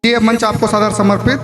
ये मंच आपको सादर समर्पित।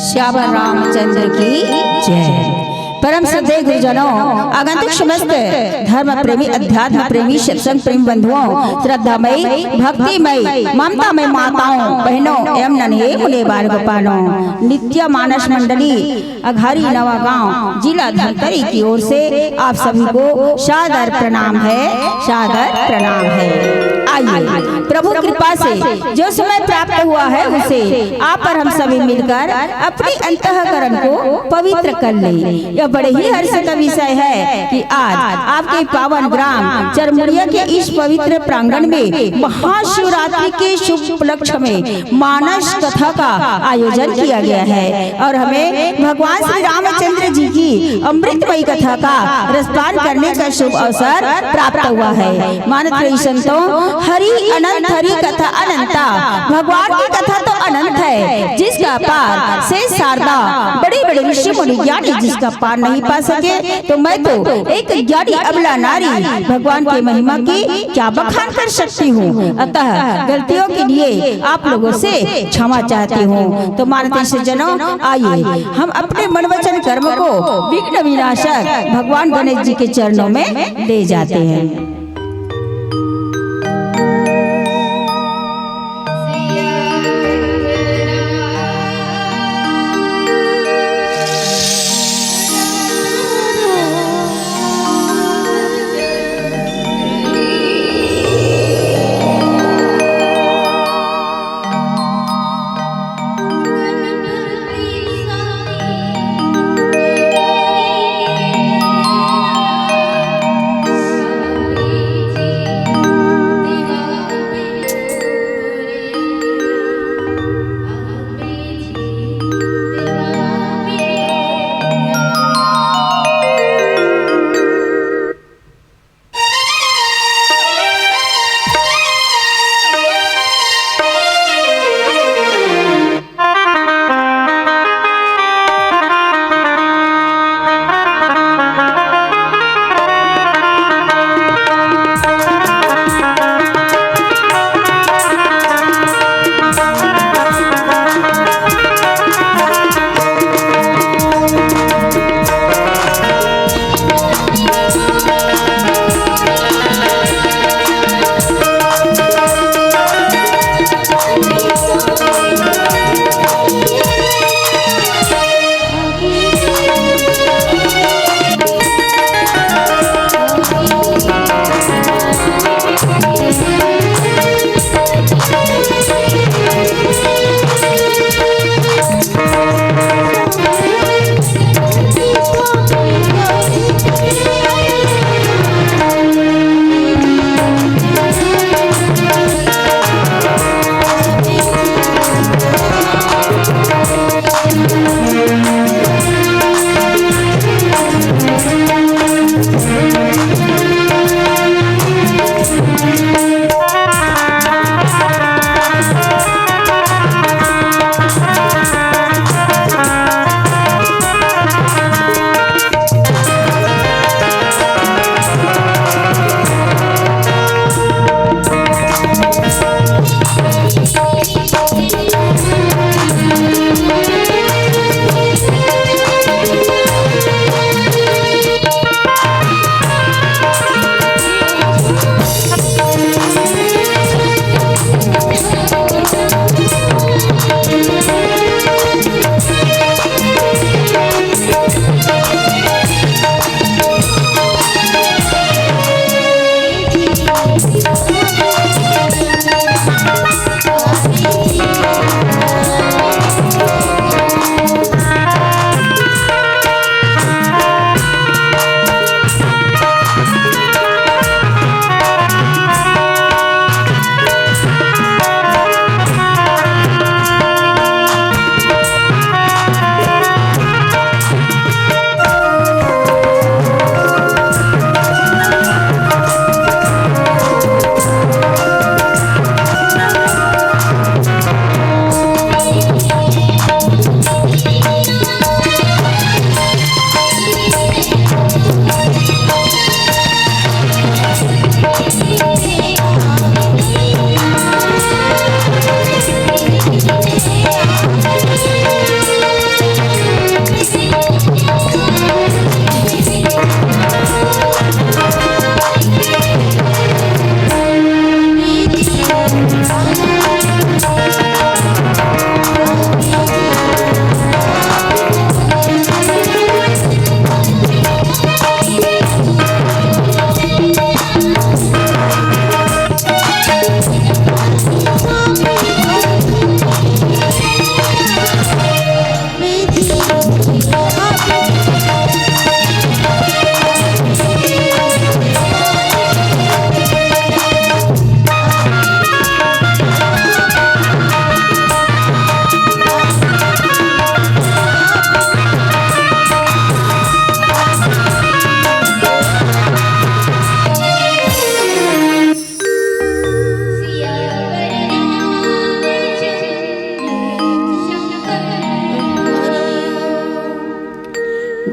श्यावर रामचंद्र की जय। परम श्रद्धेय गुरुजनों, आगंतुक समस्त धर्म प्रेमी, अध्यात्म प्रेमी, सत्संग प्रेमी बंधुओं, श्रद्धामयी, भक्तिमयी, ममतामयी माताओं, बहनों एवं नन्हे मुने बाल गोपालों, नित्य मानस मंडली अघारी नवा गांव जिला धमतरी की ओर से आप सभी को सादर प्रणाम है, सादर प्रणाम है। आइए प्रभु कृपा से जो समय प्राप्त हुआ है उसे आप पर हम सभी मिलकर अपने अंतःकरण को पवित्र कर ले। यह बड़े ही हर्ष का विषय है कि आज आपके पावन ग्राम चरमुड़िया के इस पवित्र प्रांगण में महाशिवरात्रि के शुभ उपलक्ष्य में मानस कथा का आयोजन किया गया है और हमें भगवान श्री रामचंद्र जी की अमृतमयी कथा का रसपान करने का शुभ अवसर प्राप्त हुआ है। मानत संतों, हरि अनंत, हरि कथा अनंता। भगवान की कथा तो अनंत है, जिसका पार से शारदा बड़े बड़े ऋषि मुनि ज्ञानी जिसका पार नहीं पा सके, तो मैं तो एक ज्ञानी अबला नारी भगवान की महिमा की क्या बखान कर सकती हूँ। अतः गलतियों के लिए आप लोगों से क्षमा चाहती हूँ। तो मानते सज्जनों, आइए हम अपने मन वचन कर्म को विघ्न विनाशक भगवान गणेश जी के चरणों में ले जाते हैं।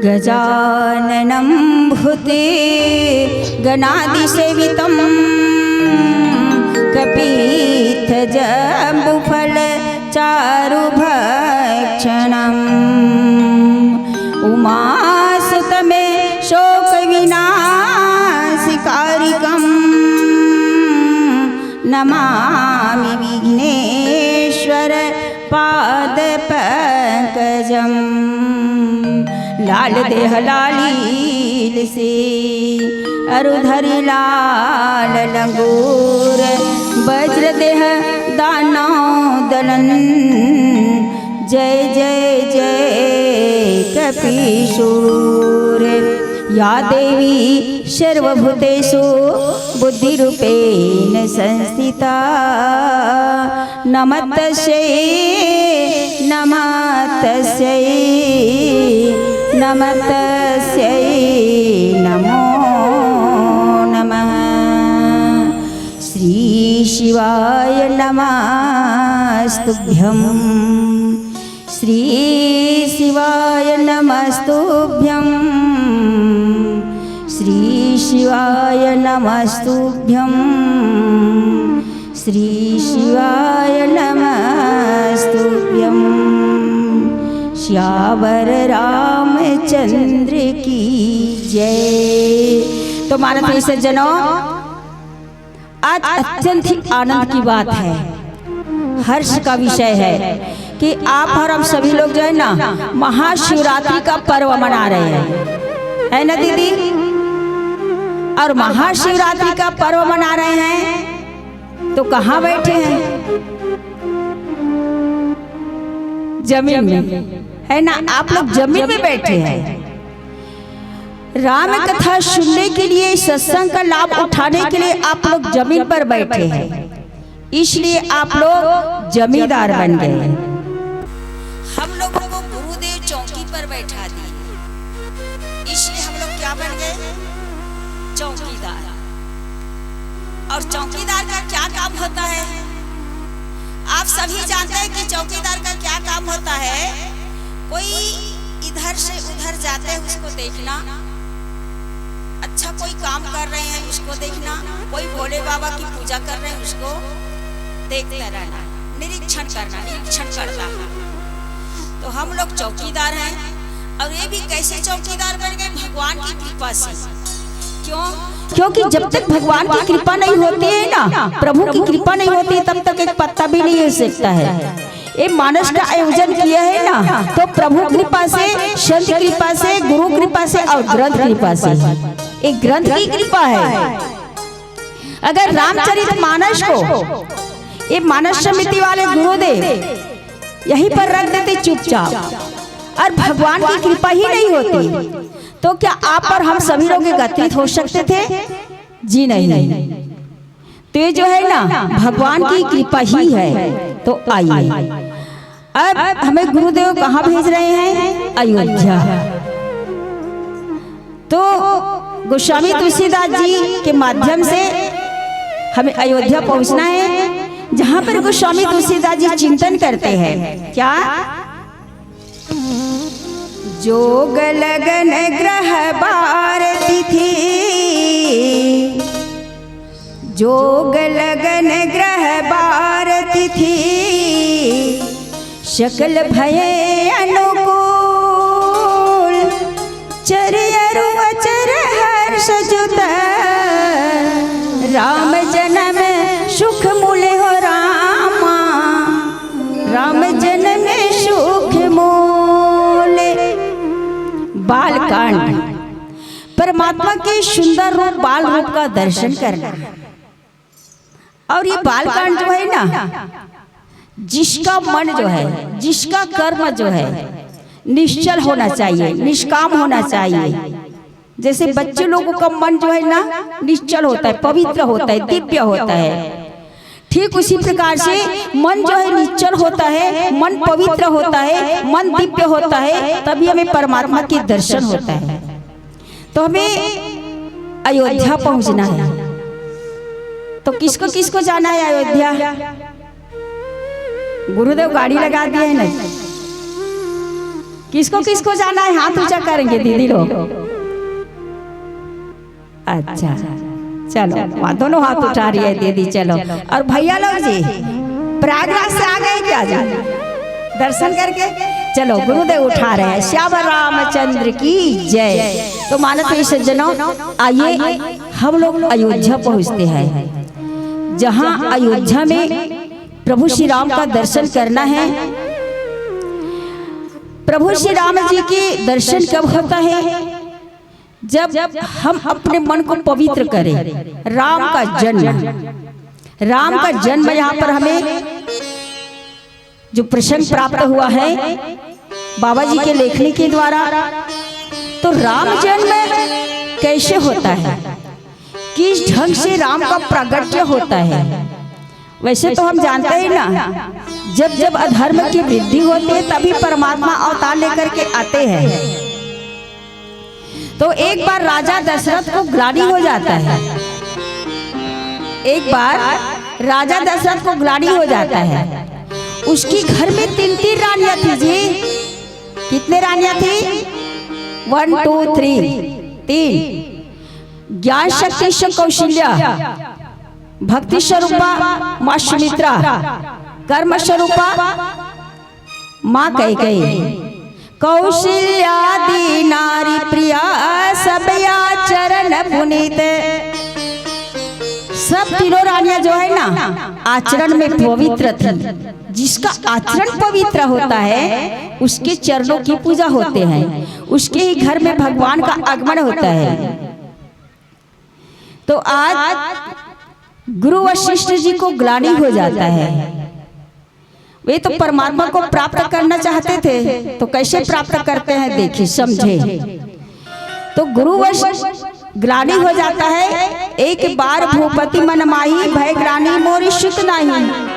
गजाननं भूते गणादिसेवितं कपीथजम्बुफल चारुभक्षणम् उमासुतमे शोकविनाशकारिकम् नमामि विघ्नेश्वर पादपङ्कजम् लाल देह लालील से अरुधरि लाल लंगूर वज्र देह दानव दलन जय जय जय कपीशूर या देवी सर्वभूतेषु बुद्धिरूपेण संस्थिता नमस्तस्यै नमस्तस्यै नमस्तस्यै नमो नमः। श्री शिवाय नमस्तुभ्यं श्री शिवाय नमस्तुभ्यं श्री शिवाय नमस्तुभ्यं श्री शिवाय नमस्तुभ्यं। श्यावर रामचंद्र की जय। तो माननीय सज्जनों, आज अत्यंत ही आनंद की बात है, हर्ष का विषय है कि आप और हम सभी लोग जो है ना महाशिवरात्रि का पर्व मना रहे हैं, है ना दीदी? और महाशिवरात्रि का पर्व मना रहे हैं तो कहाँ बैठे हैं? जमीन में, है ना? आप लोग जमीन में बैठे हैं। राम कथा सुनने के लिए, सत्संग का लाभ उठाने के लिए आप लोग जमीन पर बैठे हैं, इसलिए आप लोग जमींदार बन गए। हम लोगों को गुरुदेव चौकी पर बैठा दिए, इसलिए हम लोग क्या बन गए? चौकीदार। और चौकीदार का क्या काम होता है? आप सभी जानते हैं कि चौकीदार का क्या काम होता है? कोई इधर से उधर जाते हैं उसको देखना, अच्छा कोई काम कर रहे हैं उसको देखना, कोई भोले बाबा की पूजा कर रहे हैं उसको देखते रहना, निरीक्षण करना, निरीक्षण करता। तो हम लोग चौकीदार हैं। और ये भी कैसे चौकीदार बन गए? भगवान की कृपा से। क्यों? क्योंकि जब तक भगवान की कृपा नहीं होती है ना, प्रभु की कृपा नहीं होती, तब तक एक पत्ता भी नहीं हिल सकता है। ये मानस का आयोजन किया है ना, तो प्रभु कृपा से, संत कृपा से, गुरु कृपा से और ग्रंथ कृपा से। एक ग्रंथ की कृपा है। अगर रामचरितमानस को ये मानस समिति वाले गुरुदेव यहीं पर रख देते चुपचाप और भगवान की कृपा ही नहीं होती, तो क्या आप और हम सभी लोग एकत्रित हो सकते थे? जी नहीं। तो ये जो है ना भगवान की कृपा ही है। तो आइए, अब हमें गुरुदेव कहाँ भेज रहे हैं? अयोध्या। तो गोस्वामी तुलसीदास जी के माध्यम से हमें अयोध्या पहुंचना है, जहां पर गोस्वामी तुलसीदास जी चिंतन करते हैं। क्या? जोग लगन ग्रह बार तिथि, जोग लगन ग्रह बार तिथि, सकल भये अनुकूल, चरियरु अचर हर्ष जुत, राम जन्म सुख मूले हो रामा, राम जन्म सुख मूले। बालकांड, परमात्मा के सुंदर रूप बाल रूप का दर्शन करना। और ये बालकांड जो है ना, जिसका मन जो है, जिसका कर्म जो है निश्चल होना चाहिए, निष्काम होना चाहिए। जैसे बच्चे लोगों का मन जो है ना निश्चल होता है, पवित्र होता है, दिव्य होता है, ठीक उसी प्रकार से मन जो है निश्चल होता है, मन पवित्र होता है, मन दिव्य होता है, तभी हमें परमात्मा के दर्शन होता है। तो हमें अयोध्या पहुंचना है। तो किसको किसको जाना है अयोध्या? गुरुदेव गाड़ी लगा दिए है ना, किसको किसको जाना है हाथ ऊंचा करेंगे दीदी लोग। अच्छा चलो वहाँ दोनों हाथ उठा रही है दीदी। चलो और भैया लोग जी प्रयागराज से आ गए क्या जी दर्शन करके? चलो गुरुदेव उठा रहे हैं। श्याम रामचंद्र की जय। तो माननीय सज्जनों आइए हम लोग अयोध्या पहुँचते हैं, जहाँ अयोध्या में प्रभु श्री राम का दर्शन करना है। प्रभु श्री राम जी के दर्शन कब होता है? जब हम अपने मन को पवित्र करें। राम का जन्म यहाँ पर हमें जो प्रसंग प्राप्त हुआ है बाबा जी के लेखनी के द्वारा। तो राम जन्म कैसे होता है, किस ढंग से राम का प्रागट्य होता है? वैसे तो हम जानते हैं ना, जब जब अधर्म की वृद्धि होती है तभी परमात्मा अवतार लेकर के आते हैं। तो एक बार राजा दशरथ को ग्लानि हो जाता है। एक बार राजा दशरथ को ग्लानि हो जाता है। उसकी घर में 3 रानियां थी जी। कितने रानियां थी? 1 2 3 3। ज्ञान शक्ति से कौशल्या, भक्ति स्वरूपा माँ सुमित्रा, कर्म स्वरूपा माँ कैकेयी, कौशल्यादि नारी प्रिया सबया चरण पुनीत। सब तीनों रानियां जो है ना आचरण में पवित्र थी। जिसका आचरण पवित्र होता है उसके चरणों की पूजा होते हैं, उसके ही घर में भगवान का आगमन होता है। तो आज गुरु वशिष्ठ जी को ग्लानि हो जाता है। वे तो परमात्मा को प्राप्त करना चाहते थे, तो कैसे प्राप्त करते हैं देखिए समझे। तो गुरु वशिष्ठ ग्लानि हो जाता है। एक बार भूपति मन माही भय ग्लानि मोरी सुत नाही।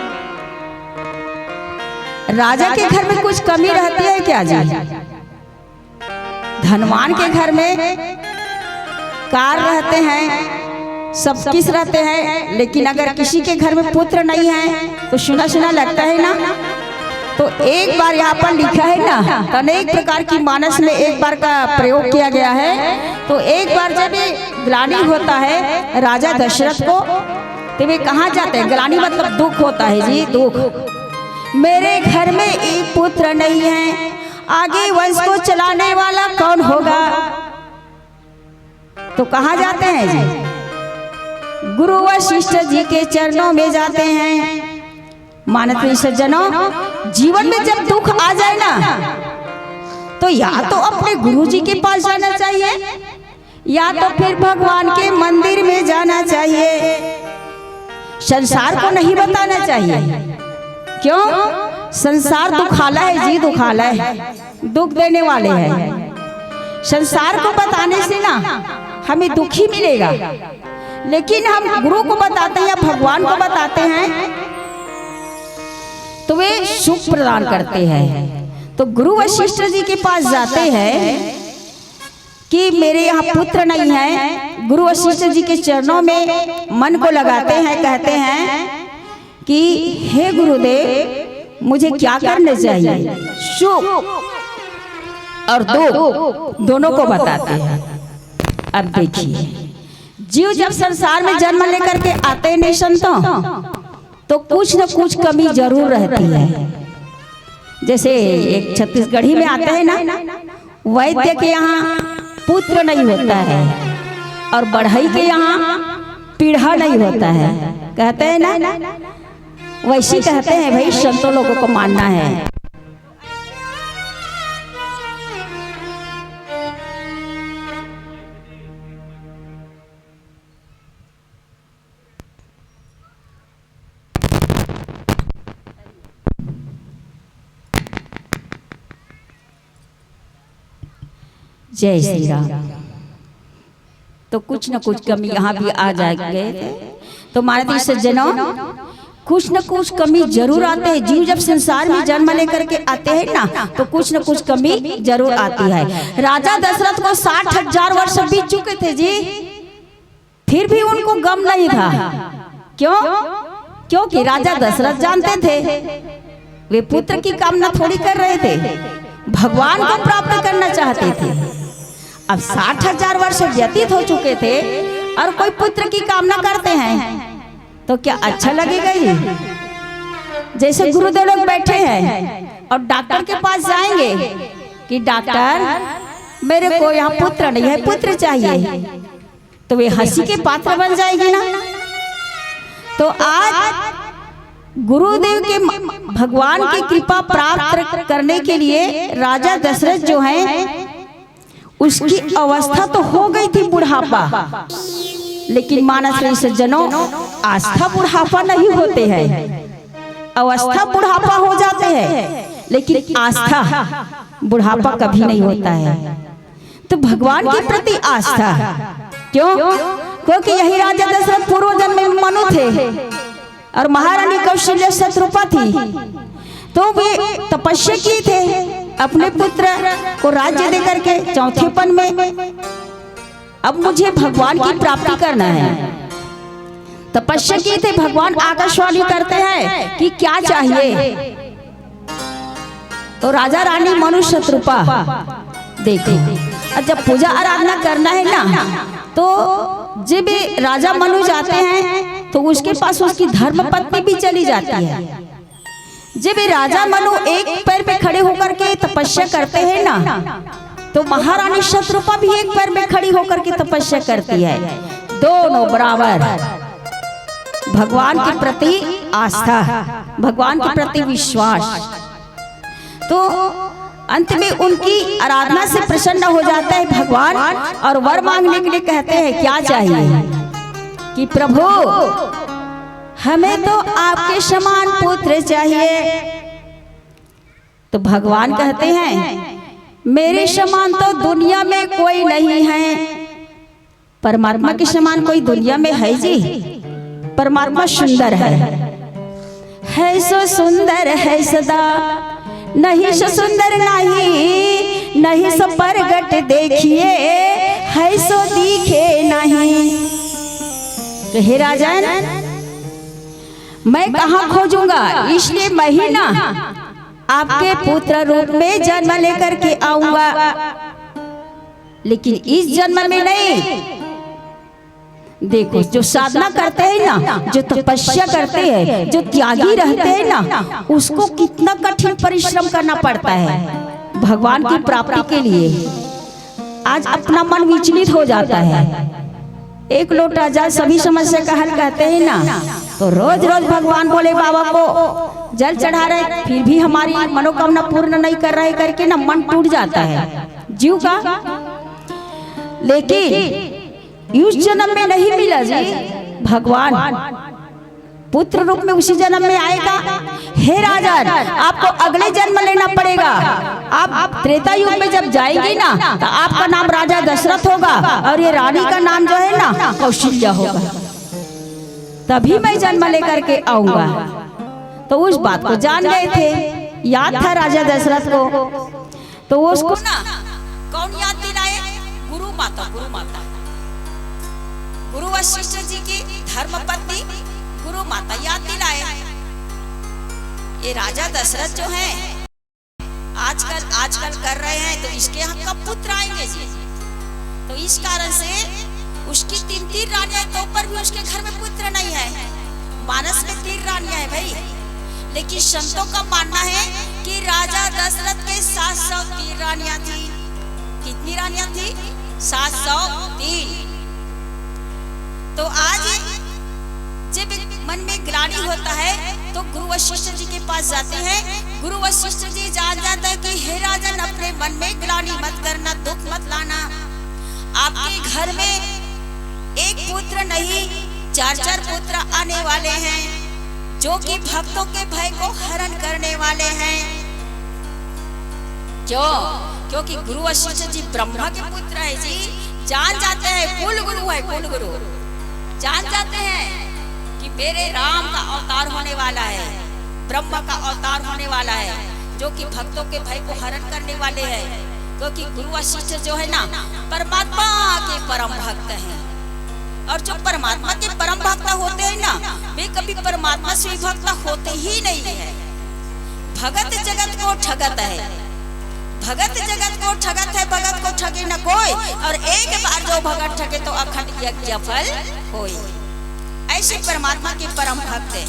राजा के घर में कुछ कमी रहती है क्या जी? धनवान के घर में कार रहते हैं, सब किस रहते हैं, लेकिन अगर किसी के घर में पुत्र नहीं है तो सुना सुना लगता है ना। तो एक बार यहाँ पर लिखा है ना, तो अनेक प्रकार की मानस में एक बार का प्रयोग किया गया है। तो एक बार जब ग्लानि होता है राजा दशरथ को, तो वे कहाँ जाते हैं? ग्लानि मतलब दुख होता है जी, दुख। मेरे घर में एक पुत्र नहीं है, आगे वंश को चलाने वाला कौन होगा? तो कहाँ जाते हैं जी? गुरु वशिष्ठ जी के चरणों में जाते हैं। माननीय सज्जनों जीवन में जब दुख आ जाए ना, तो या तो अपने गुरु जी के पास जाना चाहिए या तो फिर भगवान के मंदिर में जाना चाहिए। संसार को नहीं बताना चाहिए। क्यों? संसार दुखाला है जी, दुखाला है, दुख देने वाले हैं। संसार को बताने से ना हमें दुख ही मिलेगा, लेकिन हम गुरु को बताते हैं या भगवान को बताते हैं तो वे सुख प्रदान करते हैं। तो गुरु वशिष्ठ जी के पास जाते हैं कि मेरे यहाँ पुत्र नहीं है। गुरु वशिष्ठ जी के चरणों में मन को लगाते हैं, कहते हैं कि हे गुरुदेव मुझे क्या करना चाहिए? सुख और दुख दोनों को बताते हैं। अब देखिए, जीव जब संसार में जन्म लेकर के आते हैं संतों, तो कुछ न कुछ कमी जरूर रहती है। जैसे एक छत्तीसगढ़ी में आते हैं ना, वैद्य के यहाँ पुत्र नहीं होता है और बढ़ई के यहाँ पीढ़ा नहीं होता है, कहते हैं ना। वैसे कहते हैं भाई संतों लोगों को मानना है। जय श्री राम। तो कुछ न कुछ कमी यहाँ भी आ जाएंगे। तो माननीय सज्जनों कुछ न कुछ कमी जरूर आते हैं। जीव जब संसार में जन्म लेकर के आते हैं ना, तो कुछ न कुछ कमी जरूर आती है। राजा दशरथ को 60,000 वर्ष बीत चुके थे जी, फिर भी उनको गम नहीं था। क्यों? क्योंकि राजा दशरथ जानते थे वे पुत्र की कामना थोड़ी कर रहे थे, भगवान को प्राप्त करना चाहते थे। अब 60,000 वर्ष व्यतीत हो चुके थे और कोई पुत्र की कामना करते हैं तो क्या अच्छा लगेगा ये? जैसे गुरुदेव लोग बैठे हैं और डॉक्टर के पास जाएंगे कि डॉक्टर मेरे को यहाँ पुत्र नहीं है, पुत्र चाहिए, तो वे हंसी के पात्र बन जाएगी ना। तो आज गुरुदेव के भगवान की कृपा प्राप्त करने के लिए राजा दशरथ जो हैं उसकी अवस्था तो हो गई थी बुढ़ापा, लेकिन मानस रही सज्जनों आस्था बुढ़ापा नहीं होते हैं। अवस्था बुढ़ापा हो जाते हैं लेकिन आस्था बुढ़ापा कभी नहीं होता है। तो भगवान के प्रति आस्था क्यों? क्योंकि यही राजा दशरथ पूर्व जन्म में मनु थे और महारानी कौशल्या शत्रुपा थी, तो वे तपस्या की थे अपने पुत्र को राज्य देकर के चौथेपन में। अब मुझे भगवान की प्राप्ति करना है, तपस्या की थे। भगवान आकाशवाणी करते हैं कि क्या चाहिए, तो राजा रानी मनु शत्रुपा देखो, और जब पूजा आराधना करना है ना तो जब राजा मनु जाते हैं तो उसके पास उसकी धर्म पत्नी भी चली जाती है। जब राजा मनु एक पैर पे खड़े होकर के तपस्या करते हैं ना तो महारानी शत्रुपा भी एक पैर में खड़ी होकर के तपस्या करती है। दोनों बराबर भगवान के प्रति आस्था, भगवान के प्रति विश्वास। तो अंत में उनकी आराधना से प्रसन्न हो जाता है भगवान और वर मांगने के लिए कहते हैं क्या चाहिए कि प्रभु हमें तो आपके समान पुत्र चाहिए। तो भगवान कहते हैं मेरे समान तो दुनिया में कोई नहीं है। परमात्मा के समान कोई दुनिया में है जी? परमात्मा सुंदर है सो सुंदर है सदा, नहीं सो सुंदर नहीं, नहीं सो प्रगट देखिए, है सो दिखे नहीं। तो हे राजन मैं कहाँ खोजूंगा, इसलिए मैं ही ना आपके पुत्र रूप में जन्म लेकर के आऊंगा, लेकिन इस जन्म में नहीं। देखो जो साधना करते हैं ना, जो तपस्या करते हैं, जो त्यागी रहते हैं ना, उसको कितना कठिन परिश्रम करना पड़ता है भगवान की प्राप्ति के लिए। आज अपना मन विचलित हो जाता है, एक लोटा जल सभी समस्या का हल कहते हैं ना, तो रोज रोज भगवान बोले बाबा को जल चढ़ा रहे फिर भी हमारी मनोकामना पूर्ण नहीं कर रहे करके ना मन टूट जाता है जीव का। लेकिन इस जन्म में नहीं मिला जी, भगवान पुत्र रूप में उसी जन्म में आएगा। हे राजन आपको अगले जन्म लेना पड़ेगा। आप त्रेता युग में जब जाएंगी ना तो आपका नाम राजा दशरथ होगा और ये रानी का नाम जो है ना कौशल्या होगा, तभी मैं जन्म लेकर के आऊंगा। तो उस बात को जान गए थे, याद था राजा दशरथ को, तो वो उसको ना कौन याद दिलाए? गुरु माता, गुरु माता, गुरु वशिष्ठ जी की धर्मपत्नी गुरु माता याद दिलाए। ये राजा दशरथ जो है आजकल कर रहे हैं, तो इसके यहाँ कब पुत्र आएंगे जी? तो इस कारण से उसकी 3 रानियां, तो पर भी उसके घर में पुत्र नहीं है। मानस में 3 रानियां है भाई, लेकिन संतों का मानना है कि राजा दशरथ के 703 रानियां थी। कितनी रानियां थी? 703। तो आज जब मन में ग्लानि होता है तो गुरु वशिष्ठ जी के पास जाते हैं। गुरु वशिष्ठ जी जान जाता है कि हे राजन अपने मन में ग्लानि मत करना, दुख मत लाना। आपके घर में एक पुत्र नहीं 4 पुत्र आने वाले हैं, जो कि भक्तों के भय को हरण करने वाले हैं। क्यों? क्योंकि गुरु वशिष्ठ जी ब्रह्मा के पुत्र है जी। जान जाते हैं कुल गुरु है, कुल गुरु जान जाते हैं कि मेरे राम का अवतार होने वाला है, ब्रह्मा का अवतार होने वाला है, जो कि भक्तों के भय को हरण करने वाले हैं। क्योंकि गुरु वशिष्ठ जो है ना परमात्मा के परम भक्त हैं, और जो परमात्मा के परम भक्त होते हैं ना वे कभी परमात्मा से विभक्त होते ही नहीं है। भगत जगत को ठगत है, भगत जगत को ठगत है, भगत को ठगे न कोई, और एक बार जो भगत ठगे तो अखंड यज्ञ फल होई। ऐसे परमात्मा के परम भक्त हैं।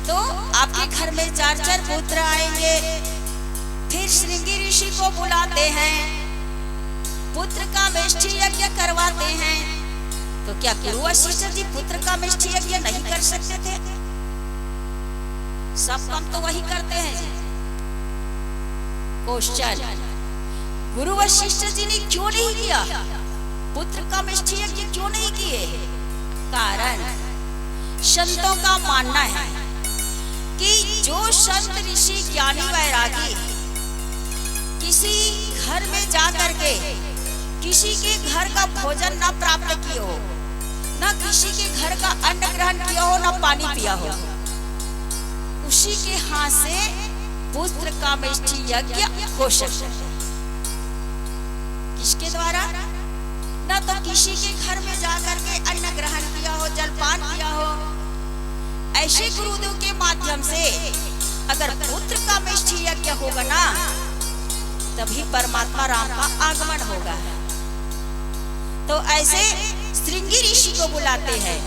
तो आपके घर में 4-4 पुत्र आएंगे, फिर श्रृंगी ऋषि को बुलाते हैं, पुत्र का मेष्ठी यज्ञ करवाते हैं। तो क्या गुरु वशिष्ठ जी पुत्र का मेष्ठी यज्ञ नहीं कर सकते थे? सब काम तो वही करते हैं जी। क्वेश्चन, गुरु वशिष्ठ जी ने क्यों नहीं किया? पुत्र का मेष्ठी यज्ञ क्यों नहीं किए? कारण संतों का मानना है कि जो संत ऋषि ज्ञानी वैरागी किसी घर में जा करके किसी के घर का भोजन न प्राप्त किया हो, न किसी के घर का अन्न ग्रहण किया हो, न पानी पिया हो, उसी के हाथ से पुत्र का मेष्ठी यज्ञ हो सकता है। किसके द्वारा? न तो किसी के घर में जाकर के अन्न ग्रहण किया हो, जलपान किया हो। ऐसे गुरुदेव के माध्यम से अगर पुत्र का मेष्ठी यज्ञ होगा ना, तभी परमात्मा राम का आगमन होगा। तो ऐसे श्रृंगी ऋषि को बुलाते हैं,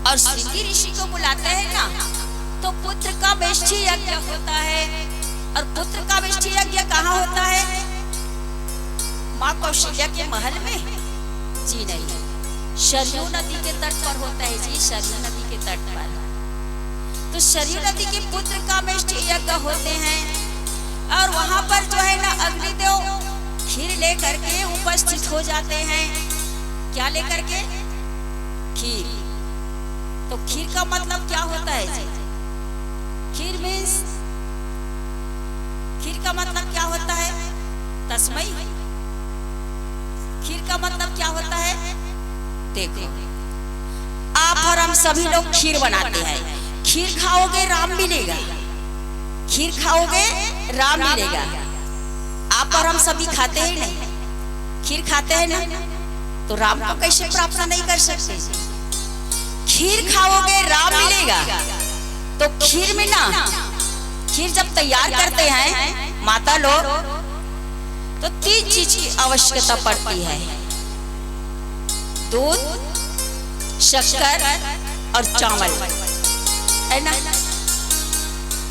और श्रृंगी ऋषि को बुलाते हैं ना, तो पुत्र का मेष्ठी यज्ञ होता है। और पुत्र का मेष्ठी यज्ञ कहाँ होता है? माँ कौशल्या के महल में? जी नहीं, सरयू नदी के तट पर होता है जी, सरयू नदी के तट पर। तो सरयू नदी के पुत्र का मेष्ठी यज्ञ होते हैं, और वहां पर जो है ना अग्निदेव खीर लेकर के उपस्थित हो जाते हैं। क्या लेकर के? खीर। तो खीर का मतलब क्या होता है जी? खीर मीन्स, खीर का मतलब क्या होता है? तस्मई। खीर का मतलब क्या होता है? देखो, आप और हम सभी लोग खीर बनाते हैं। खीर खाओगे राम मिलेगा, खीर खाओगे राम मिलेगा। आप और हम सभी खाते हैं नहीं, खीर खाते हैं ना, तो राम को कैसे प्राप्त नहीं कर सकते? खीर खाओगे राम मिलेगा। तो खीर में ना, खीर जब तैयार करते हैं माता लोग, तो 3 चीज की आवश्यकता पड़ती है: दूध, शक्कर और चावल, है ना।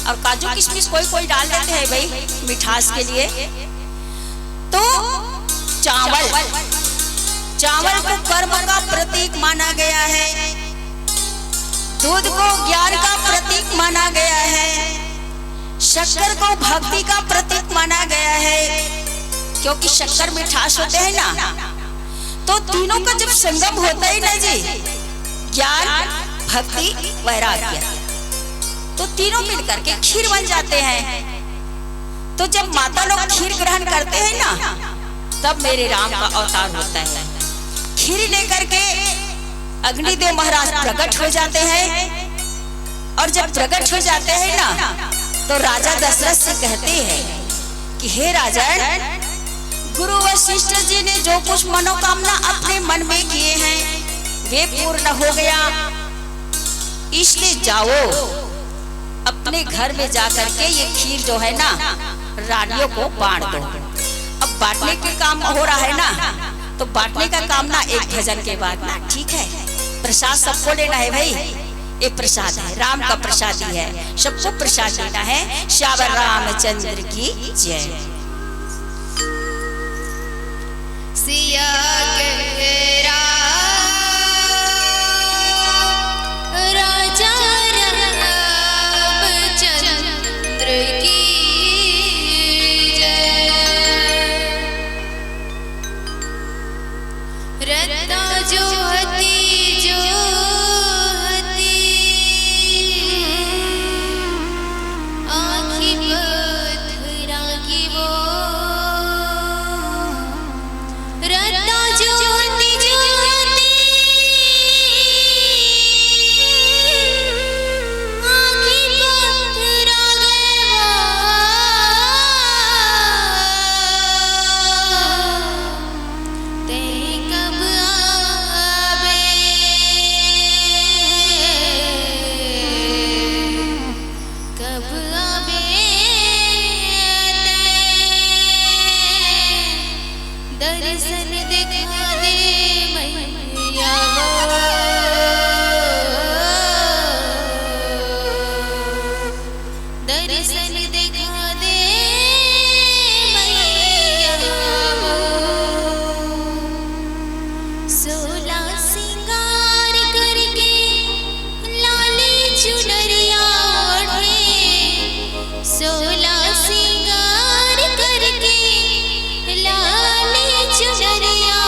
और काजू किशमिश कोई कोई डाल देते हैं भाई मिठास के लिए। तो चावल, चावल को कर्म का प्रतीक माना गया है, दूध को ज्ञान का प्रतीक माना गया है, शक्कर को भक्ति का प्रतीक माना गया है, क्योंकि शक्कर मिठास होते हैं ना। तो तीनों का जब संगम होता है ना जी, ज्ञान, भक्ति, वैराग्य, तो तीनों मिलकर के खीर बन जाते हैं। तो जब माता लोग खीर ग्रहण करते हैं ना, तब मेरे राम का अवतार होता है। खीर लेकर के अग्निदेव महाराज प्रकट हो जाते हैं, और जब प्रकट हो जाते हैं ना, तो राजा दशरथ से कहते हैं कि हे राजन, गुरु वशिष्ठ जी ने जो कुछ मनोकामना अपने मन में किए हैं वे पूर्ण हो गया, इसलिए जाओ अपने घर में जाकर के ये खीर जो है ना रानियों को बांट दो। अब बांटने के काम हो रहा है ना, तो बांटने का काम ना एक भजन के बाद ना, ठीक है। प्रसाद सबको लेना है भाई, एक प्रसाद है, राम का प्रसाद ही है, सबको प्रसाद लेना है। श्यावर रामचंद्र की जय। सिया के राजा रामचंद्र की जय। रत्ना जो हती आँखी पत्थरा की वो दर्शन दिखा दे मैया दर्शन दिखा दे मैया सोला सिंगार करके लाली चुनरिया ओढ़े सोला सिंगार करके लाली चुनरिया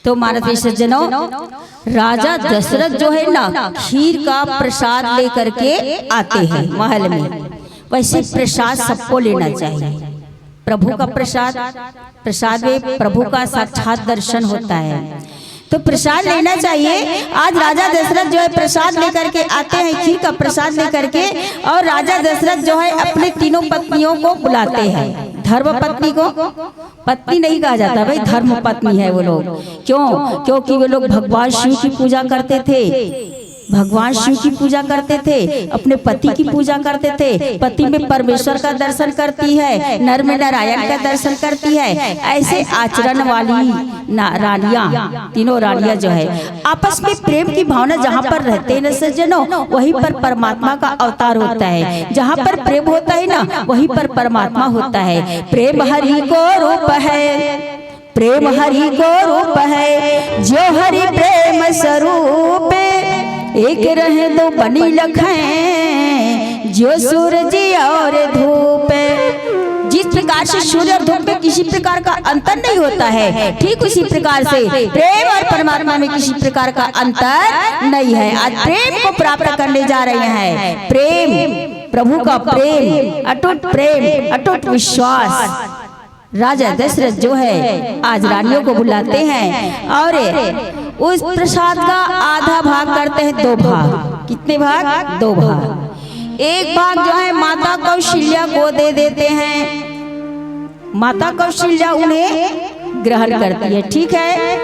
तो माननीय सज्जनों, राजा दशरथ जो है ना खीर का प्रसाद लेकर के आते हैं महल में। वैसे प्रसाद सबको लेना चाहिए। प्रभु का प्रसाद में प्रभु का साक्षात दर्शन होता है, तो प्रसाद लेना चाहिए। आज राजा दशरथ जो है प्रसाद लेकर के आते हैं, खीर का प्रसाद लेकर के। और राजा दशरथ जो है अपने तीनों पत्नियों को बुलाते हैं। धर्म पत्नी को पत्नी नहीं कहा जाता भाई, धर्म पत्नी है वो लोग। क्यों? क्योंकि वो लोग भगवान शिव की पूजा करते थे, भगवान शिव की पूजा करते थे, अपने पति की पूजा करते थे। पति में परमेश्वर का दर्शन करती है, नर में नारायण का दर्शन करती है। ऐसे आचरण वाली रानियां, तीनों रानियां जो है आपस में प्रेम की भावना जहाँ पर रहते हैं न सज्जनों, वहीं पर परमात्मा का अवतार होता है। जहाँ पर प्रेम होता है ना, वहीं पर परमात्मा होता है। प्रेम हरि को रूप है, प्रेम हरि को रूप है, जो हरि प्रेम स्वरूप एक रहे दो बनी लखें, जो सूरज और धूप। जिस प्रकार से सूर्य और धूप में किसी प्रकार का अंतर नहीं होता है, ठीक उसी प्रकार से प्रेम और परमात्मा में किसी प्रकार का अंतर नहीं है। आज प्रेम को प्राप्त करने जा रहे हैं। प्रेम, प्रभु का प्रेम, अटूट प्रेम, अटूट विश्वास। राजा दशरथ जो है आज रानियों को बुलाते हैं और उस प्रसाद का आधा भाग करते हैं, 2 भाग। कितने भाग? 2 भाग। एक भाग जो है माता कौशल्या को दे देते हैं, माता कौशल्या उन्हें ग्रहण करती है, ठीक है।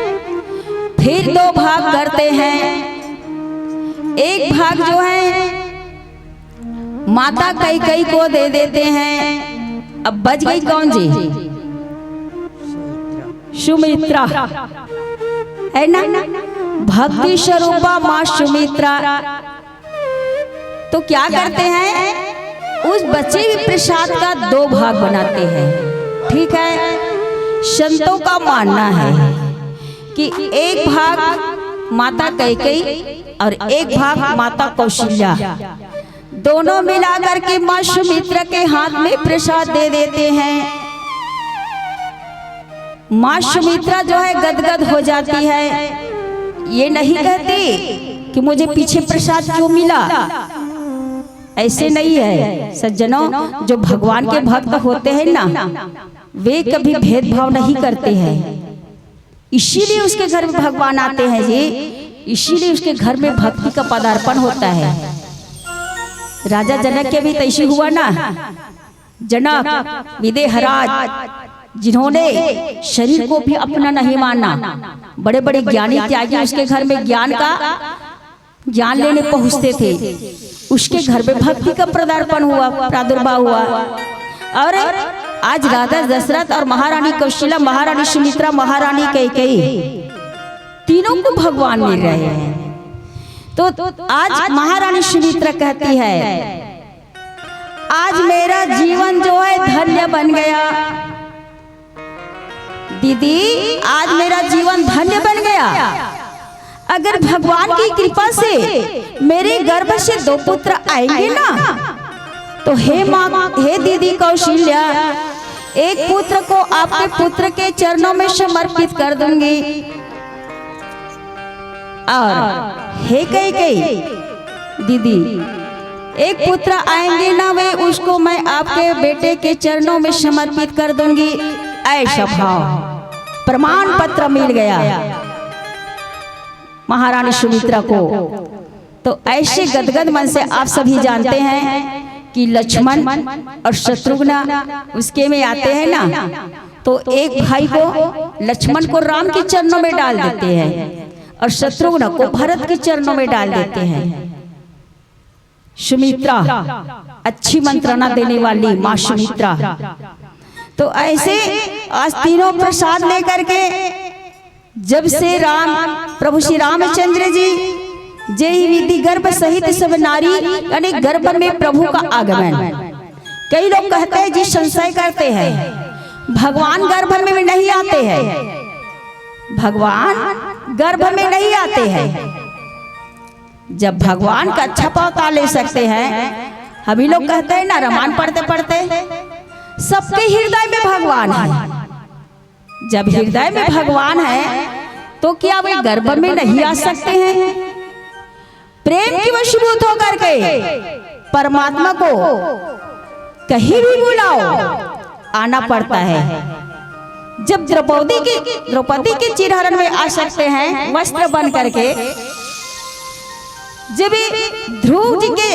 फिर 2 भाग करते हैं। एक भाग जो है माता कैकेयी को दे देते हैं। अब बच गई कौन जी? सुमित्रा है ना, भक्ति स्वरूपा माँ सुमित्रा। तो क्या करते हैं, उस बचे हुए प्रसाद का 2 भाग बनाते हैं, ठीक है। संतों का मानना है कि एक भाग माता कैकेयी और एक भाग माता कौशल्या, दोनों मिलाकर के माँ सुमित्रा के हाथ में प्रसाद दे देते हैं। माँ सुमित्रा जो है गदगद हो जाती है, ये नहीं कहती कि मुझे पीछे प्रसाद क्यों मिला। ऐसे नहीं है सज्जनों, जो भगवान के भक्त होते हैं ना, वे कभी भेदभाव नहीं करते हैं। इसीलिए उसके घर में भगवान आते हैं जी, इसीलिए उसके घर में भक्ति का पदार्पण होता है। राजा जनक के भी तैसी हुआ ना, जनक विदेहराज जिन्होंने शरीर को भी अपना नहीं माना, बड़े बड़े ज्ञानी त्यागी उसके घर में ज्ञान लेने पहुंचते थे। उसके घर में भक्ति का पदार्पण हुआ, प्रादुर्भाव हुआ। और आज राजा दशरथ और महारानी कौशल्या, महारानी सुमित्रा, महारानी कैकेयी, तीनों को भगवान मिल रहे हैं। तो आज महारानी सुमित्रा कहती है, आज मेरा जीवन जो है धन्य बन गया। दीदी, आज मेरा जीवन धन्य बन गया। अगर भगवान की कृपा से मेरे गर्भ से 2 पुत्र आएंगे ना, तो हे माँ, हे दीदी कौशल्या, एक पुत्र को आपके पुत्र के चरणों में समर्पित कर दूंगी। और हे कैकेयी दीदी, एक पुत्र आएंगे ना, वे उसको मैं आपके बेटे के चरणों में समर्पित कर दूंगी। ऐसा भाव प्रमाण पत्र मिल गया महारानी सुमित्रा को। तो ऐसे गदगद मन से आप सभी जानते हैं कि लक्ष्मण और शत्रुघ्न उसके में आते हैं ना, तो एक भाई को लक्ष्मण को राम के चरणों में डाल देते हैं और शत्रुघ्न को भरत के चरणों में डाल देते हैं। सुमित्रा अच्छी मंत्रणा देने वाली माँ सुमित्रा। तो ऐसे आज तीनों प्रसाद लेकर के जब से प्रभु श्री रामचंद्र जी जय विधि गर्भ सहित सब नारी, यानी गर्भ में प्रभु का आगमन। कई लोग कहते हैं जी, संशय करते हैं, भगवान गर्भ में नहीं आते हैं, भगवान गर्भ में नहीं आते हैं। जब भगवान का अच्छा पता ले सकते हैं, हम ही लोग कहते हैं ना, रामायण पढ़ते पढ़ते सबके हृदय में भगवान है। जब हृदय में भगवान है तो क्या वे गर्भ में नहीं आ सकते हैं? प्रेम की वशीभूत होकर के परमात्मा को कहीं भी बुलाओ आना पड़ता है। जब द्रौपदी के चिरहरण में आ सकते हैं वस्त्र बन करके, जब ध्रुव जी के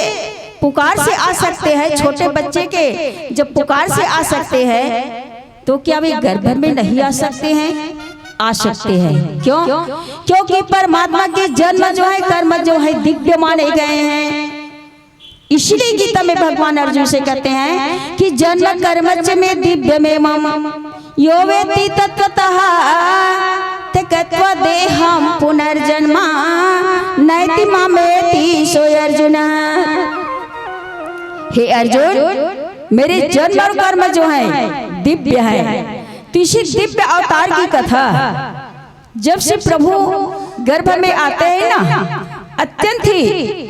पुकार से आ सकते हैं, छोटे बच्चे के जब पुकार से आ सकते हैं, तो क्या वे गर्भ में नहीं आ सकते हैं? आ सकते हैं। क्यों? क्योंकि परमात्मा के जन्म जो है, कर्म जो है दिव्य माने गए हैं। इसलिए गीता में भगवान अर्जुन से कहते हैं कि जन्म कर्मच में दिव्य में मम यो वेति तत्वतः त्यक्त्वा देहं पुनर्जन्मा नैति मामेति सो अर्जुन। हे अर्जुन, मेरे जन्म और कर्म जो है दिव्य है। तो इसी दिव्य अवतार की कथा जब से प्रभु गर्भ में आते हैं ना, अत्यंत ही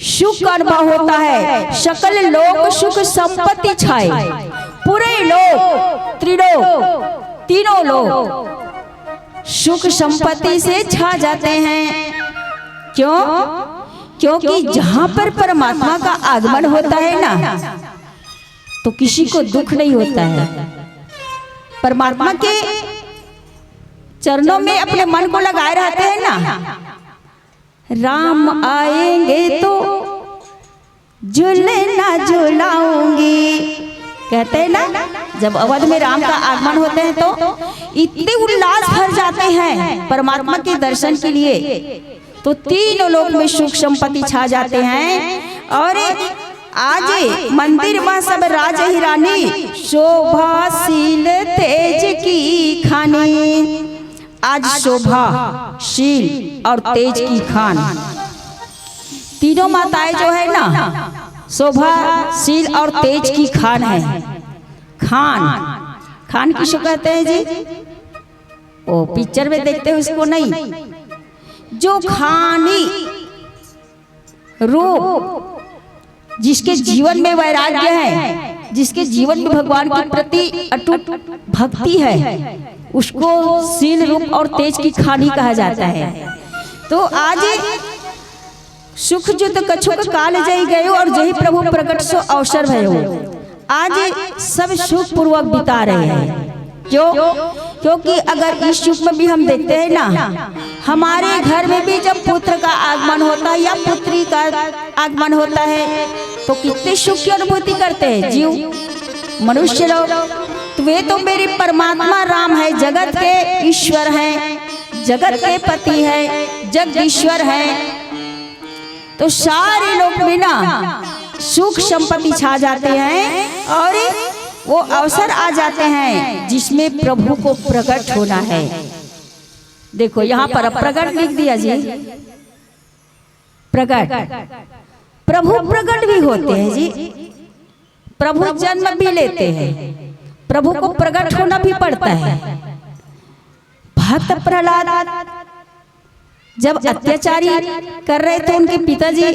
सुख का अनुभव होता है। सकल लोक सुख संपत्ति छाए, पूरे लोक त्रिलोक तीनों लोग सुख संपत्ति से छा जाते हैं। क्यों? क्योंकि जहां पर परमात्मा का आगमन होता है ना, तो किसी को दुख नहीं होता है। परमात्मा के चरणों में अपने मन को लगाए रहते हैं ना। राम आएंगे तो झूलना झूलाऊंगी, कहते हैं ना। जब अवध में राम का आगमन होते हैं तो इतने उल्लास भर जाते हैं परमात्मा के दर्शन के लिए, तो तीनों लोक में सुख संपत्ति छा जाते हैं। और आज मंदिर में सब राज ही रानी, शोभाशील तेज की खानी। आज शोभा शील और तेज की खान, तीनों माताएं जो है ना, शोभा शील और तेज की खान है। खान किसको कहते हैं जी? ओ पिक्चर में देखते हैं उसको नहीं, जो खानी रूप, जिसके जीवन में वैराग्य है, जिसके जीवन में भगवान के प्रति अटूट भक्ति है, उसको शील रूप और तेज की खानी कहा जाता है। तो आज सुख जो तो कछुक काल जई गयो और जही प्रभु प्रकट सो अवसर भयो। आज सब सुख पूर्वक बिता रहे हैं। क्यों? क्योंकि अगर इस युग में भी हम देखते हैं ना, हमारे घर में भी जब पुत्र का आगमन होता है या पुत्री का आगमन होता है, तो कितने सुख की अनुभूति करते हैं जीव मनुष्य लोग। तो वे तो मेरे परमात्मा राम है, जगत के ईश्वर हैं, जगत के पति है, जगदीश्वर है। तो सारे लोग में ना सुख संपत्ति छा जाते हैं और वो अवसर आ जाते हैं जिसमें प्रभु को प्रकट होना है। देखो यहाँ पर प्रकट लिख दिया जी, प्रकट। प्रभु प्रकट भी होते हैं जी, प्रभु जन्म भी लेते हैं, प्रभु को प्रकट होना भी पड़ता है। भक्त प्रहलाद जब अत्याचारी कर रहे थे उनके पिताजी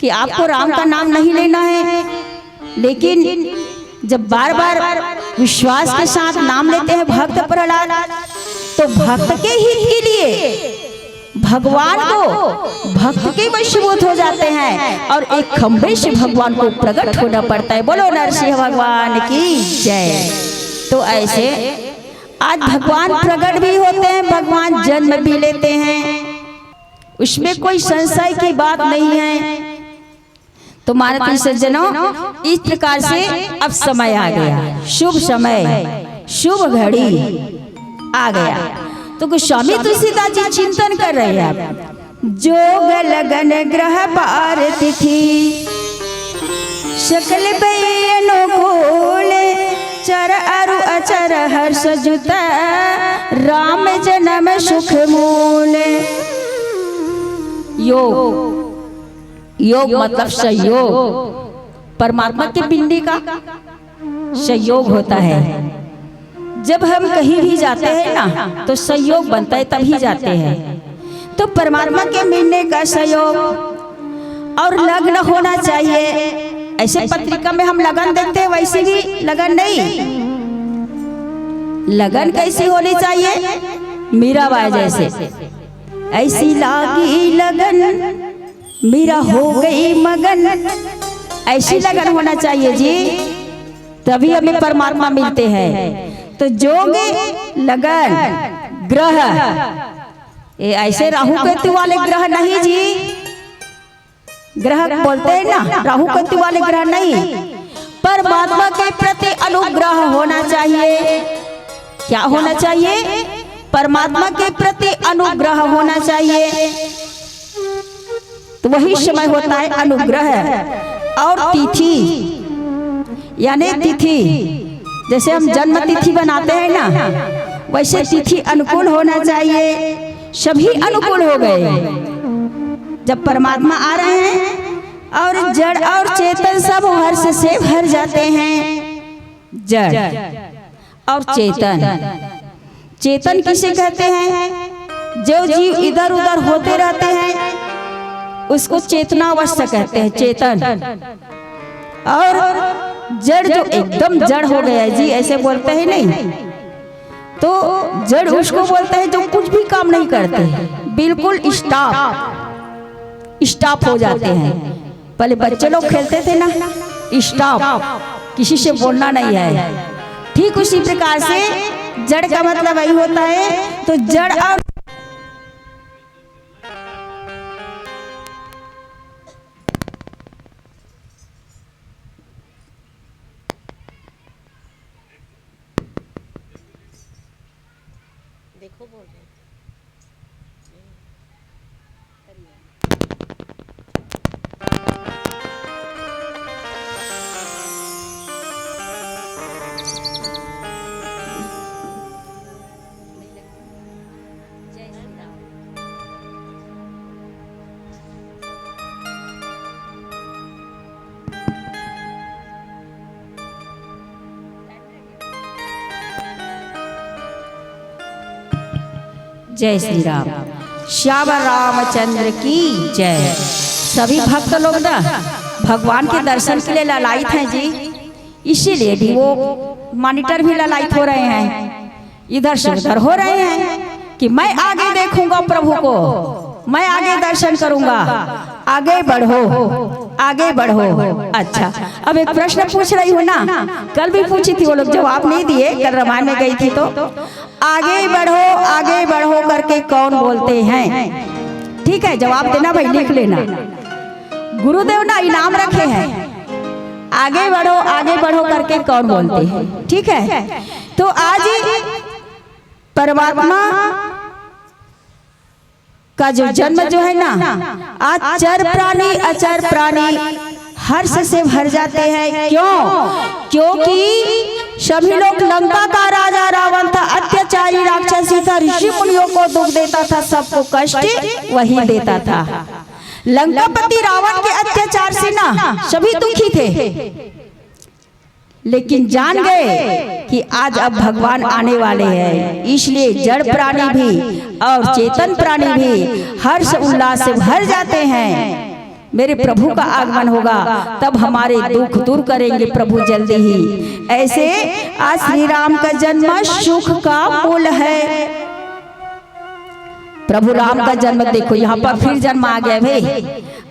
कि आपको राम का नाम नहीं लेना है, लेकिन जब बार बार विश्वास के साथ नाम लेते हैं भक्त प्रहलाद, तो भक्त के हित के लिए भगवान को भक्त के वशीभूत हो जाते हैं और एक खंभे से भगवान को प्रकट होना पड़ता है। बोलो नरसिंह भगवान की जय। तो ऐसे आज भगवान प्रकट भी होते हैं, भगवान जन्म भी लेते हैं, उसमें कोई संशय की बात नहीं है। तो माननीय सज्जनों, इस प्रकार से अब समय आ गया, शुभ समय, शुभ घड़ी आ गया। तो गोस्वामी तुलसीदास जी चिंतन कर रहे हैं, जोग लगन ग्रह पार तिथि सकल अनुकूल चर अरु अचर हर्ष जुत राम जन्म सुख मूल। योग, योग मतलब संयोग, परमात्मा के पिंडी का संयोग होता है। जब हम कहीं भी जाते हैं ना, तो संयोग बनता है तभी जाते हैं। तो परमात्मा के मिलने का संयोग और लग्न होना चाहिए। ऐसे पत्रिका में हम लगन देखते हैं, वैसे भी लगन नहीं, लगन कैसी होनी चाहिए? मीराबाई जैसे। ऐसी लागी लगन मीरा हो गई मगन, ऐसी लगन होना चाहिए जी, तभी हमें परमात्मा मिलते हैं। तो जोग लगन ग्रह ये ऐसे राहु केतु वाले ग्रह नहीं जी, ग्रह बोलते हैं ना, राहु केतु वाले ग्रह नहीं, परमात्मा के प्रति अनुग्रह होना चाहिए। क्या होना चाहिए? परमात्मा के प्रति अनुग्रह होना चाहिए, तो वही समय होता है अनुग्रह। और तिथि यानी तिथि, जैसे हम जन्म तिथि बनाते हैं ना, वैसे तिथि अनुकूल होना चाहिए। सभी अनुकूल हो गए जब परमात्मा आ रहे हैं, और जड़ और चेतन सब हर्ष से भर जाते हैं। जड़ और चेतन, चेतन किसे कहते हैं? जो जीव इधर उधर होते रहते हैं उसको चेतना अवस्था कहते हैं, चेतन। और जड़ जो एकदम जड़ हो गया है जी, ऐसे बोलते हैं नहीं, तो जड़ उसको बोलते हैं जो कुछ भी काम नहीं करते, बिल्कुल स्टॉप हो जाते हैं। पहले बच्चे लोग खेलते थे ना, स्टॉप, किसी से बोलना नहीं है। ठीक उसी प्रकार से जड़ का मतलब वही होता है। तो जड़ और देखो बोल रहे जय श्री राम। श्याम रामचंद्र की जय। सभी भक्त लोग ना भगवान के दर्शन के लिए ललायित हैं जी, इसीलिए भी वो मॉनिटर भी ललायित हो रहे हैं, इधर से उधर हो रहे हैं कि मैं आगे देखूंगा प्रभु को, मैं आगे दर्शन करूंगा, आगे बढ़ो, आगे बढ़ो। अच्छा, अब एक प्रश्न पूछ रही हूँ ना, कल भी पूछी थी, वो लोग जवाब नहीं दिए, कल रामायण में गई थी। तो आगे बढ़ो करके कौन बोलते हैं? ठीक है, जवाब देना भाई, लिख लेना। गुरुदेव ना इनाम रखे हैं, आगे बढ़ो करके कौन बोलते हैं? ठीक है, तो आज परमात्मा का जो जन्म जो है ना, आज चर प्राणी अचर प्राणी हर्ष से भर जाते हैं। क्यों? क्योंकि सभी लोग, लंका का राजा रावण था, अत्याचारी राक्षसी था, ऋषि मुनियों को दुख देता था, सबको कष्ट वही देता था। लंकापति रावण के अत्याचार से ना सभी दुखी थे, लेकिन जान गए कि आज अब भगवान आने वाले हैं, इसलिए जड़ प्राणी भी और चेतन प्राणी भी हर्ष उल्लास से भर जाते हैं। मेरे प्रभु का आगमन होगा, तब हमारे दुख दूर करेंगे प्रभु जल्दी ही। ऐसे आज श्री राम का जन्म सुख का मूल है। प्रभु राम का जन्म देखो, यहाँ पर फिर जन्म आ गया भाई।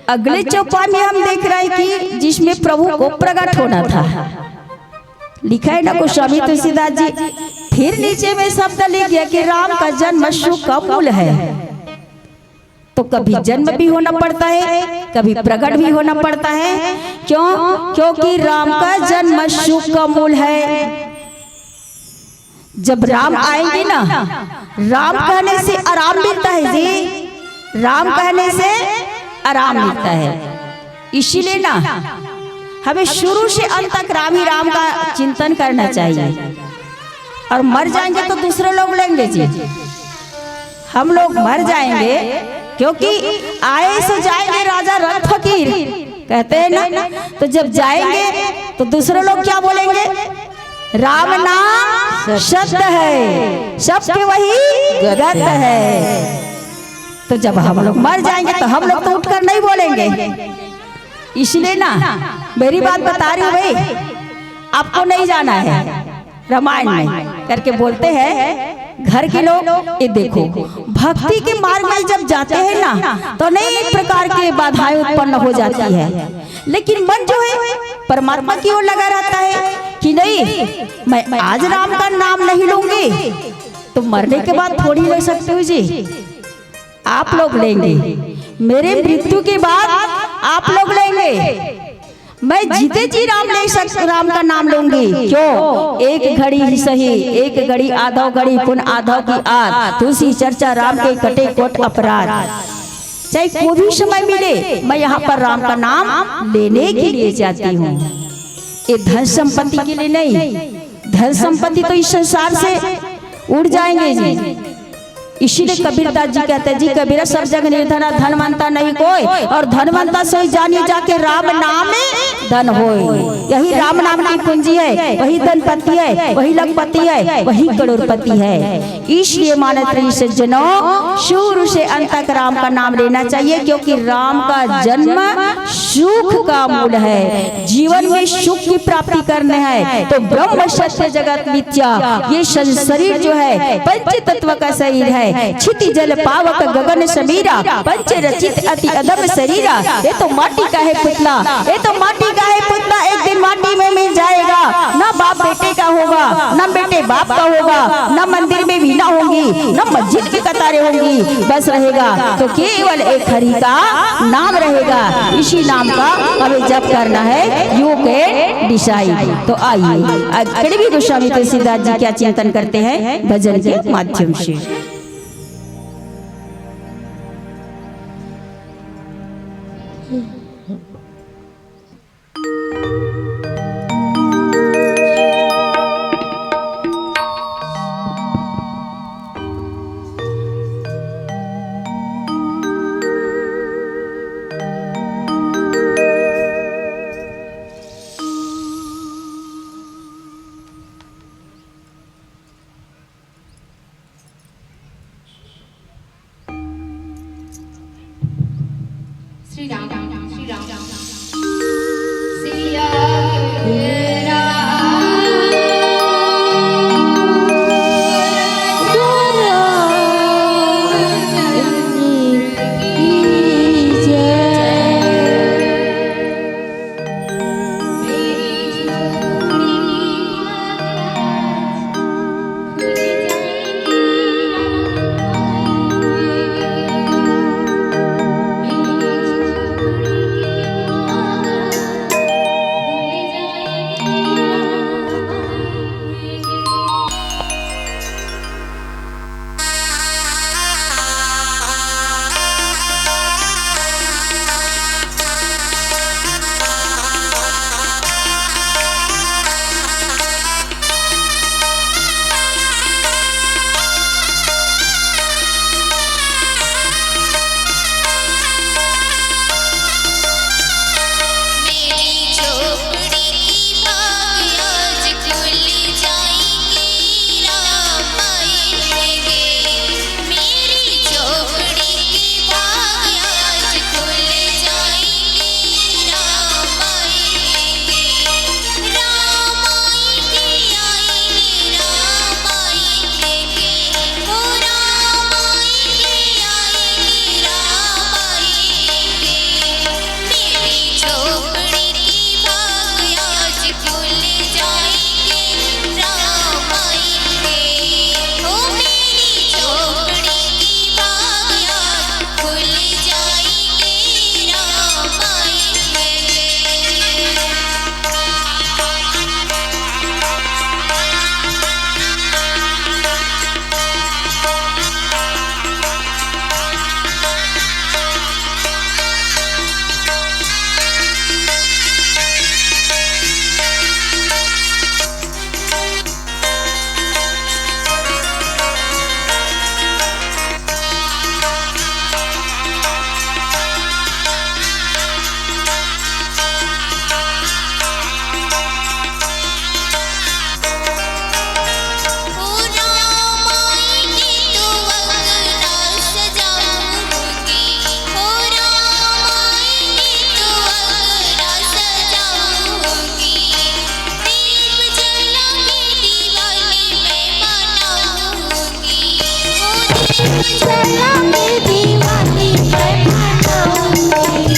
अगले चौपाई में हम देख रहे हैं कि जिसमें प्रभु को प्रकट होना था, लिखा है ना गोस्वामी तुलसीदास जी। फिर नीचे में शब्द लिख गया कि राम का जन्म सुख का मूल है। तो कभी जन्म भी होना पड़ता है, कभी प्रकट भी होना पड़ता है। क्यों? क्योंकि राम का जन्म सुख का मूल है। जब राम आएंगे ना, राम कहने से आराम मिलता है जी, राम कहने से आराम मिलता है। इसीलिए ना हमें शुरू से अंत तक राम ही राम का चिंतन करना चाहिए। और मर जाएंगे तो दूसरे लोग लेंगे जी, हम लोग मर जाएंगे, क्योंकि आए से जाएंगे राजा रंग फकीर कहते हैं ना। तो जब जाएंगे तो दूसरे लोग क्या बोलेंगे? राम नाम सत्य है, सबके वही गत है। तो जब हम लोग मर जाएंगे तो हम लोग तो उठकर नहीं बोलेंगे। इसलिए ना मेरी बात बता रही हूँ भाई, आपको नहीं जाना है रामायण में करके बोलते हैं घर के लोग ये देखो, भक्ति के मार्ग में जब जाते हैं ना तो अनेक प्रकार की बाधाएं उत्पन्न हो जाती है, लेकिन मन जो है परमात्मा की ओर लगा रहता है कि नहीं, मैं आज राम का नाम नहीं लूंगी तो मरने के बाद थोड़ी ले सकते हो जी, आप लोग लेंगे, मेरे मृत्यु के बाद आप लोग लेंगे, मैं जीते जी राम का नाम लूंगी। क्यों? एक घड़ी ही सही, एक घड़ी आधो घड़ी पुन आधो की आद, तुलसी चर्चा राम के कटे कोट अपराध। चाहे कोई भी समय मिले मैं यहाँ पर राम का नाम लेने के लिए जाती हूँ। ये धन संपत्ति के लिए नहीं, धन संपत्ति तो इस संसार से उड़ जाएंगे जी। इसीलिए कबीरदास जी कहते हैं जी, कबीरा सब जग निर्धन धनवंता नहीं कोई, और धनवंता सोई जानिए जाके राम नाम में धन होए। यही राम नाम की पूंजी है, वही धनपति है, वही लखपति है, वही करोड़पति है। इसलिए माननीय सज्जनों, शुरू से अंत तक राम का नाम लेना चाहिए, क्योंकि राम का जन्म सुख का मूल है। जीवन में सुख की प्राप्ति करने है तो ब्रह्म सत्य जगत मिथ्या, ये शरीर जो है पंच तत्व का शरीर है, क्षिति जल पावक गगन समीरा, पंच रचित अति अदम शरीरा। ये तो माटी का है पुतला, ये तो माटी का है पुतला, एक दिन माटी में मिल जाएगा। ना बाप बेटे का होगा, ना बेटे बाप का होगा, ना मंदिर में वीणा होगी, ना मस्जिद की कतारें होंगी, बस रहेगा तो केवल एक हरि का नाम रहेगा। इसी नाम का हमें जप करना है, यू कैन डिसाइड। तो आइए आज कड़वी गोस्वामी तुलसीदास जी क्या चिंतन करते हैं भजन के माध्यम से। श्री राम श्री राम सिया राम। झूला में दीवानी मैं मनाऊंगी।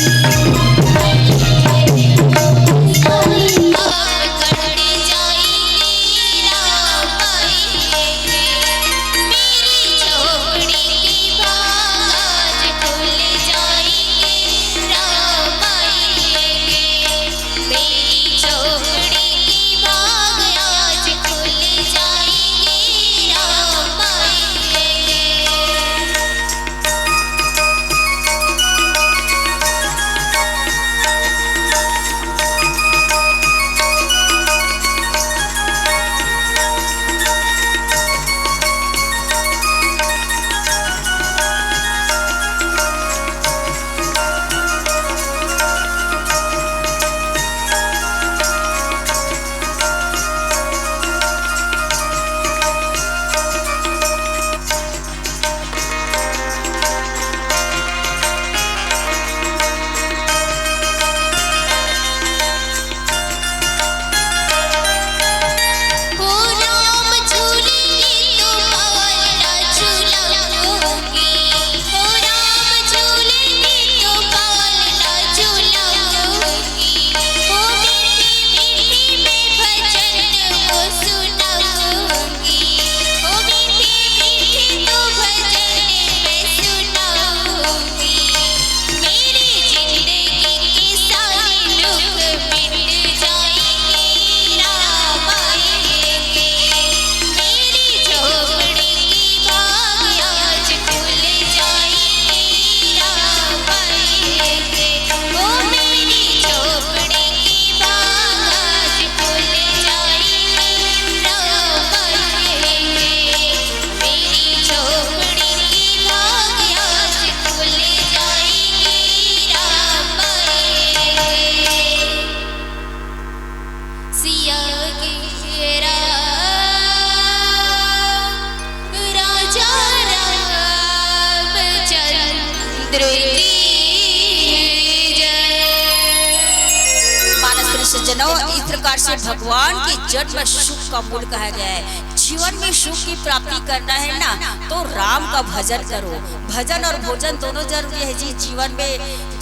सज्जनों, इस प्रकार से भगवान के जन्म सुख का मूल कहा गया है। जीवन में सुख की प्राप्ति करना है ना, तो राम का भजन करो। भजन और भोजन दोनों जरूरी है जी। जीवन में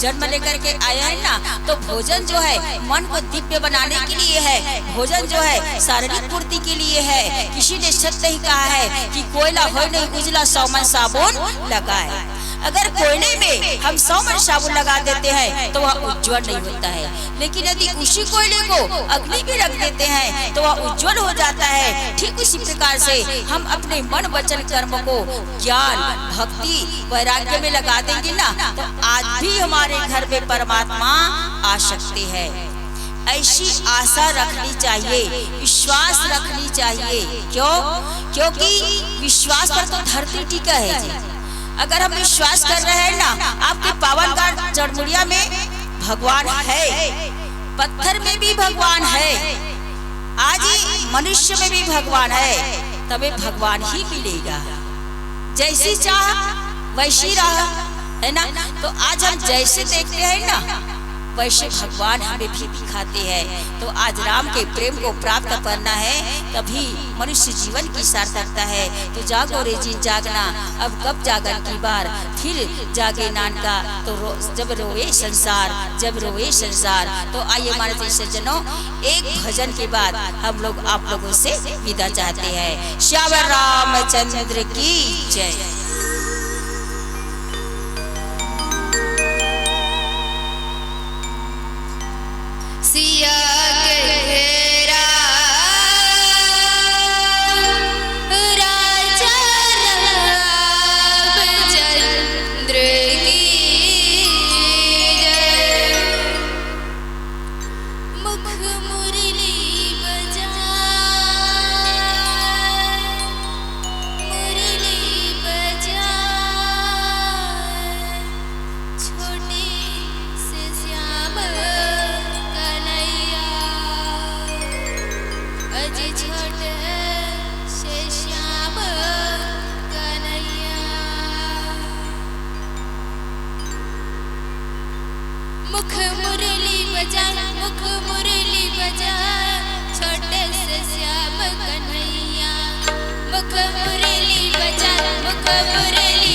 जन्म लेकर के आया है ना, तो भोजन जो है मन को दिव्य बनाने के लिए है। भोजन जो है शारीरिक पूर्ति के लिए है। किसी ने सत्य ही कहा है कि कोयला हो नहीं उजला 100 मन साबुन लगाए। अगर कोयले में हम 100 मन साबुन लगा देते हैं तो वह उज्जवल नहीं होता है, लेकिन यदि उसी कोयले को अग्नि में रख देते हैं तो वह उज्जवल हो जाता है। ठीक उसी प्रकार से हम अपने मन वचन कर्म को ज्ञान भक्ति वैराग्य में लगा देंगे ना, तो आज भी हमारे घर में परमात्मा आ सकते हैं। ऐसी आशा रखनी चाहिए, विश्वास रखनी चाहिए। क्यों? क्योंकि विश्वास पर तो धरती टिका है जी। अगर हम विश्वास कर रहे हैं ना, आपके पावनगढ़ जड़मुड़िया में भगवान है, पत्थर में भी भगवान है, आज मनुष्य में भी भगवान है, तभी भगवान ही मिलेगा। जैसी चाह वैसी राह है ना। तो आज हम जैसे देखते हैं ना, वैसे भगवान हमें भी दिखाते हैं। तो आज राम के प्रेम को प्राप्त करना है, तभी मनुष्य जीवन की सार्थकता है। तो जागो रे जी जागना, अब कब जागन की बार, फिर जागे नानका। तो जब रोए संसार, जब रोए संसार। तो आइए मानते सज्जनों, एक भजन के बाद हम लोग आप लोगों से विदा चाहते हैं। श्याम रामचंद्र की जय। सिया के राजा रामचंद्र की जय। मुख मुरली बजाए, मुरली बजाए, छोटे से श्याम छोटे से श्याम कन्हैया। मुख मुरली बजाए, मुख मुरली बजाए, छोटे से श्याम कन्हैया। मुख मुरली बजाए, मुख मुरली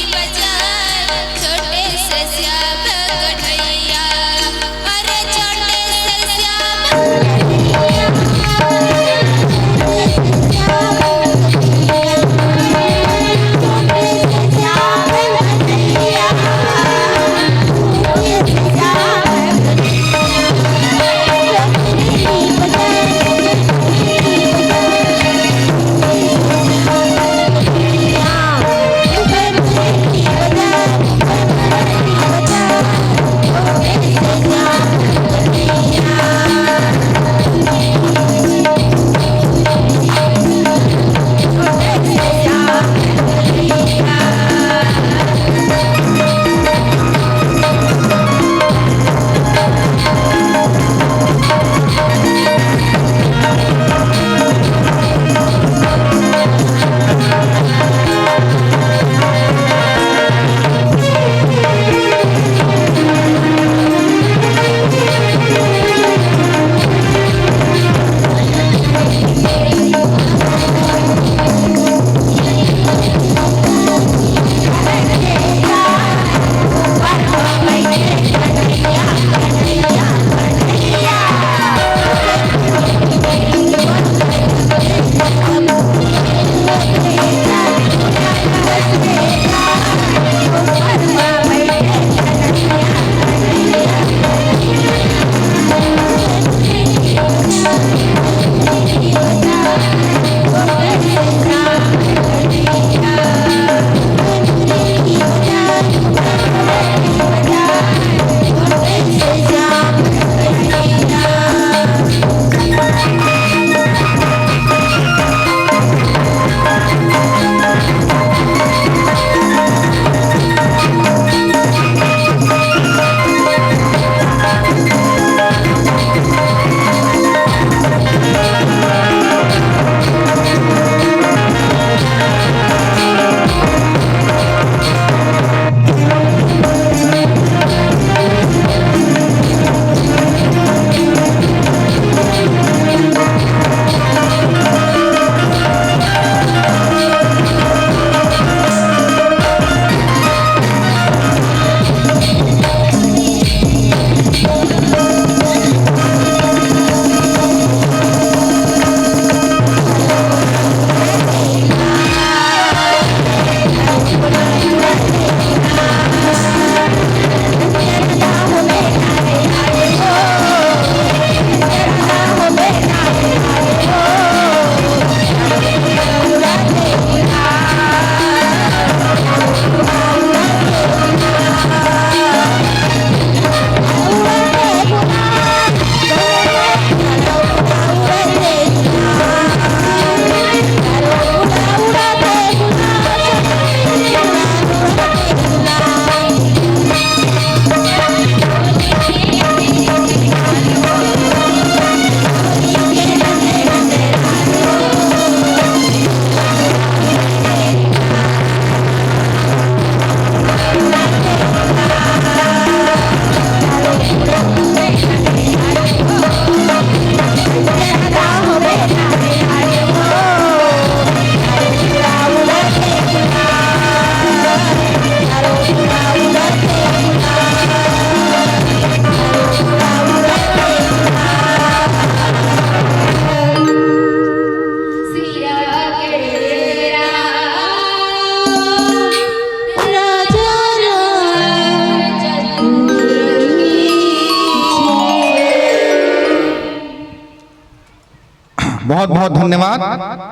बहुत बहुत धन्यवाद।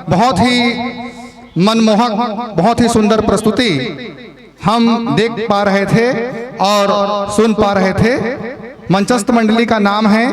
बहुत ही मनमोहक, बहुत ही सुंदर प्रस्तुति हम देख पा रहे थे और सुन पा रहे थे। मंचस्थ मंडली का नाम है